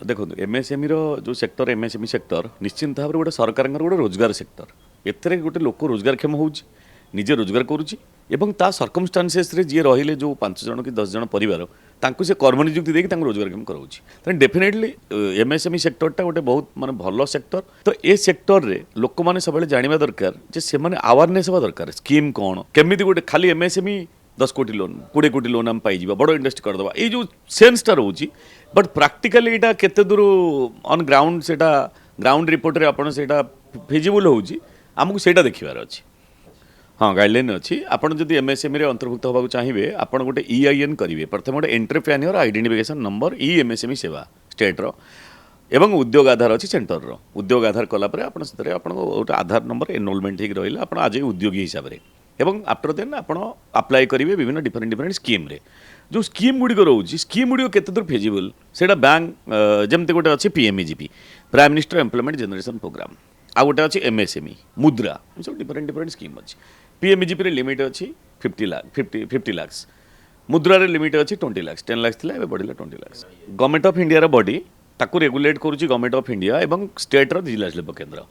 देखो एमएसएमई जो sector MSME sector निश्चिंत भाव गोटे सरकार गोटे रोजगार सेक्टर एथे गोटे लोक रोजगारक्षम हो निजे रोजगार करुच्ची एवं ता सर्कमस्टांसेस जी रहिले जो 5 जन कि 10 जन परिवार तांको से कर्मनियुक्ति देकी रोजगारक्षम कराऊँच तेणु डेफिनेटली एमएसएमई सेक्टरटा गोटे बहुत माने भल सेक्टर तो ए सेक्टर रे लोक मैंने सब जानवा दरकार जे से माने अवेयरनेस हवा दरकार स्कीम कौन केमी गोटे खाली एमएसएमई 10 कोटी लोन 20 कोटी लोन आम पाई बड़ इंडस्ट्री करदे ये जो सेन्सटा रोचे बट प्राक्टिकली यहाँ केते दूर ऑन ग्राउंड से ग्राउंड रिपोर्ट रे आपण सेटा फिजिबल होउची आमको सेटा देखिबार अछि हाँ गाइडलाइन अच्छी आपड़ जदि एमएसएमई रे अंतर्भुक्त होगा चाहिए आपड़ गोटे EIN करेंगे प्रथम गोटे एंटरप्रेन्योर आइडेंटिफिकेशन नंबर एमएसएमई सेवा स्टेट्र एवं उद्योग आधार अच्छी सेंटर उद्योग आधार कलापर आप गोटे आधार नंबर एनरोलमेंट हो रही आप आज उद्योगी हिसाब से एवं आफ्टर देन आपण अप्लाई करेंगे विभिन्न डिफरेंट डिफरेंट स्कीम रे जो स्कीम गुड़िक रोचे स्कीम गुड़िक केते दूर फेजिबल से बैंक जमती गोटे अच्छी PMEGP prime minister employment generation programme आ गोटे अच्छी MSME मुद्रा सब डिफरेंट डिफरेंट स्कीम अच्छी PMEGP रे लिमिट अच्छी 50 लाख मुद्रा रे लिमिट अच्छी 20 लाख 10 लाख थिला एबे बढ़िला 20 लाख गवर्नमेंट ऑफ इंडिया रो बॉडी ताकू रेगुलेट करूची गवर्नमेंट ऑफ इंडिया एवं स्टेट रो जिला शिल्प केंद्र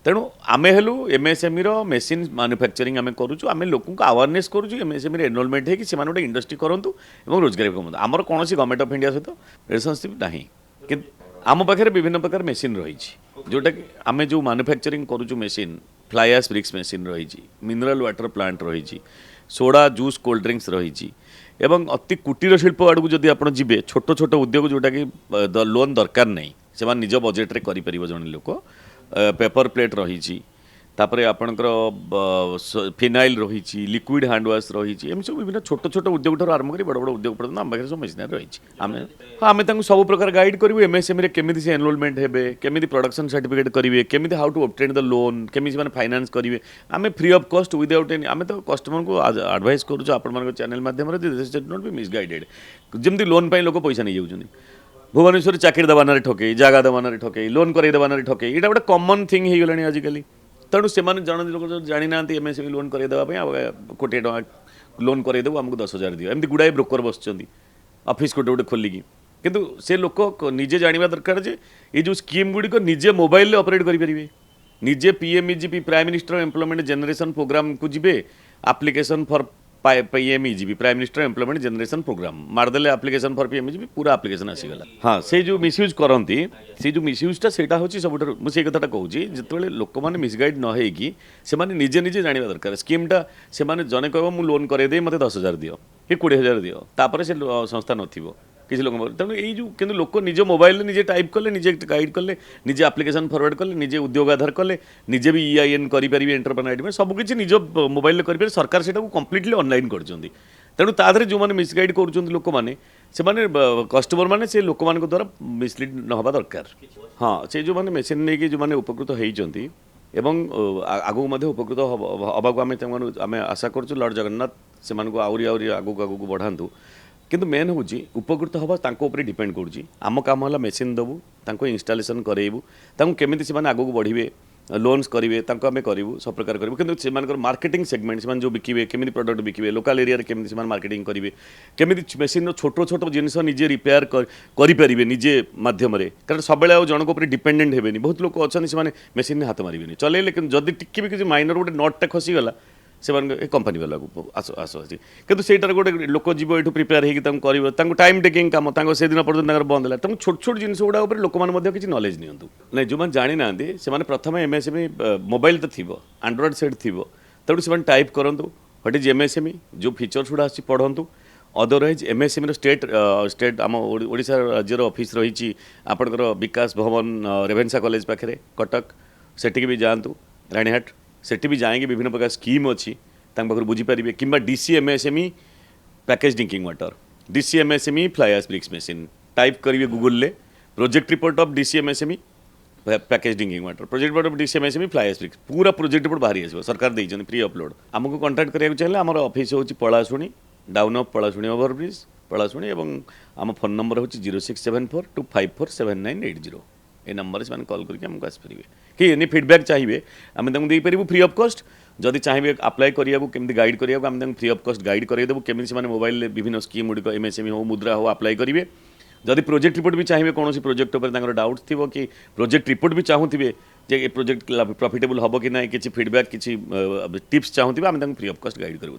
तेणु आमे हेलु MSME रो मेसीन मैन्युफैक्चरिंग आमे करूछु आमे लोकन को अवेयरनेस करूछु MSME रे एनरोलमेंट हे कि से माने इंडस्ट्री करंतु एवं रोजगार कमंतु हमर कोनोसी गवर्नमेंट ऑफ इंडिया सहित रिलेशनशिप नाही कि आम पाखे विभिन्न प्रकार मेसीन रही जोटा कि आम जो मैन्युफैक्चरिंग करूँ machine fly ash bricks machine रही मिनरल वाटर प्लांट रही सोडा जूस कोल्ड ड्रिंक्स रही एवं अति कुटीर शिल्प आड़ को जब आप जी छोट छोट उद्योग जोटा कि लोन दरकार नहीं से निज बजेट रे करें जन लोक पेपर प्लेट रही तापरे आपणकर फिनाइल रही लिक्विड हैंड वाश रही एम सब विभिन्न छोट छोट उद्योग ठार आरंभ कर बड़ बड़ उद्योग पर्यटन आम पाखे सब मेसिनारी रही आम सब प्रकार गाइड करूँ एमएसएमई केमी से एनरोलमेंट हे केमी प्रोडक्शन सर्टिफिकेट करेंगे केमी how to obtain the loan केमी से फाइनेंस करेंगे आम free of cost without any आम तो कस्टमर को एडवाइस करूँ आपण चैनल माध्यम नॉट बी मिसगाइडेड जमी लोन लोक पैसा नहीं जाऊँ भुवनेश्वर चाकरी देवाना ठके जगह देवाना ठके लोन कर देवाना ठके यहाँ गोटे कमन थिंग हो गलानी आजिकल तेणु से जन लोग जानी ना एमएसएमई लोन करदेवाई कोटे टका लोन करदेव आमको 10,000 दियो एमती गुड़ाए ब्रोकर बस ऑफिस गोटे गोटे खोलिकी किंतु से लोक निजे जाना दरकार जे ये जो स्कीम गुड़िक निजे मोबाइल ऑपरेट करेंगे निजे PMEGP prime minister employment generation programme को जी application for PMEGP prime minister employment generation programme मारदेले एप्लिकेशन फॉर PMEGP पूरा एप्लिकेशन आसीगला हाँ से जो मिसयूज करती से जो मिसयूजटा सेटा हूँ सब मुझे कथा कहूँ जिते लोक मैंने मिसगाइड न होगी से निजे निजे जाना दरकार स्कीमटा से जने कह मुझे लोन करदे मत 10,000 दियो कि 20,000 दियो तापर से संस्था नथिबो किसी लोक तेणु ये जो कि लोक निज मोबाइल निजे टाइप कले निजे गाइड कले निजे एप्लिकेशन फरवर्ड कले निजे उद्योग आधार कले निजे भी EIN करेंगे एंटरप्रेन्योर आइडेंटिटी सबकि निज मोबाइल करेंगे सरकार से कम्प्लीटली ऑनलाइन कर तेणु तादे जो मैंने मिसगाइड कर लोक मैंने से कस्टमर मैंने से लोक मान द्वारा मिसलीड न हवा दरकार हाँ से जो मैंने मेसीन नहीं जो मैंने उपकृत होती एवं आगू उपकृत हवा आम आशा करूँ लॉर्ड जगन्नाथ से आहरी आहरी आगू आगू बढ़ातु किंतु मेन हूँ उपकृत हवा तांको डिपेंड करुँची आम काम है मेसीन देवु तांको इंस्टॉलेशन करेबू तांको केमिति से आगू बढ़े लोन्स करेंगे आम करूँ सब प्रकार करूँ कि मार्केटिंग सेगमेंट से जो बिके केमी प्रोडक्ट बिके लोकल एरिया केमी से मार्केटिंग करेंगे केमी मेसीन छोट छोट जिनस निजे रिपेयर करेंगे निजे मध्यम कारण सब जनक डिपेंडेंट हेबेनी बहुत लोग अच्छा से मेसीन हाथ मारे चलेले कि जदि टिके भी किसी माइनर गोटे नटटा खसीगला से कंपनी वाला को आस आस कि सहीटार गोटे लोक जीव ये प्रिपेयर होकर टाइम टेकिंग कम से दिन पर्यटन बंद है छोट छोट जिन गुड़ा लोक मैंने किसी नॉलेज नियंतु नहीं जो मैंने जानी ना से प्रथम एमएसएमई मोबाइल तो थी एंड्रॉइड सेट थी तेणु से टाइप करूँ व्हाट इज एमएसएमई जो फीचर्स गुड़ा आसी पढ़ु अदरवाइज एमएसएमई स्टेट आम ओडिशा राज्यर ऑफिस रही आपंकर विकास भवन रेभेन्सा कॉलेज पाखे कटक सेठी भी जातु रानीहाट सेठी भी जाएंगे विभिन्न प्रकार स्कीम अच्छी पाखर बुझीपारे कि DCMSME package drinking water DCMSME fly ash bricks machine type करेंगे Google project report of DCMSME package drinking water project report of DCMSME fly ash bricks पूरा प्रोजेक्ट रिपोर्ट बाहरी आस सरकार देते फ्री अपलोड आमको कंटाक्ट कराया चाहिए आम ऑफिस हूँ पलाशुणी डाउन ऑफ पलाशुणी ओवरब्रिज पलाशुणी और आम फोन नंबर हूँ 0674254798 ए नंबर से कॉल करके आमको आसपारे कि एनी फीडबैक चाहिए आम देपारू फ्री ऑफ कॉस्ट जदि चाहिए अप्लाई करमी गाइड करा फ्री ऑफ कॉस्ट गाइड करदेबू केमी से मोबाइल विभिन्न स्कीम गुड़िक एमएसएमई हो मुद्रा हो अप्लाई करेंगे जदि प्रोजेक्ट रिपोर्ट भी चाहिए कौन प्रोजेक्ट उपर डाउट थी कि प्रोजेक्ट रिपोर्ट भी चाहूबे जे ए प्रोजेक्ट प्रॉफिटेबल हम कि ना किसी फीडबैक किसी टिप्स चाहूबे आम फ्री ऑफ कॉस्ट गाइड करूँ।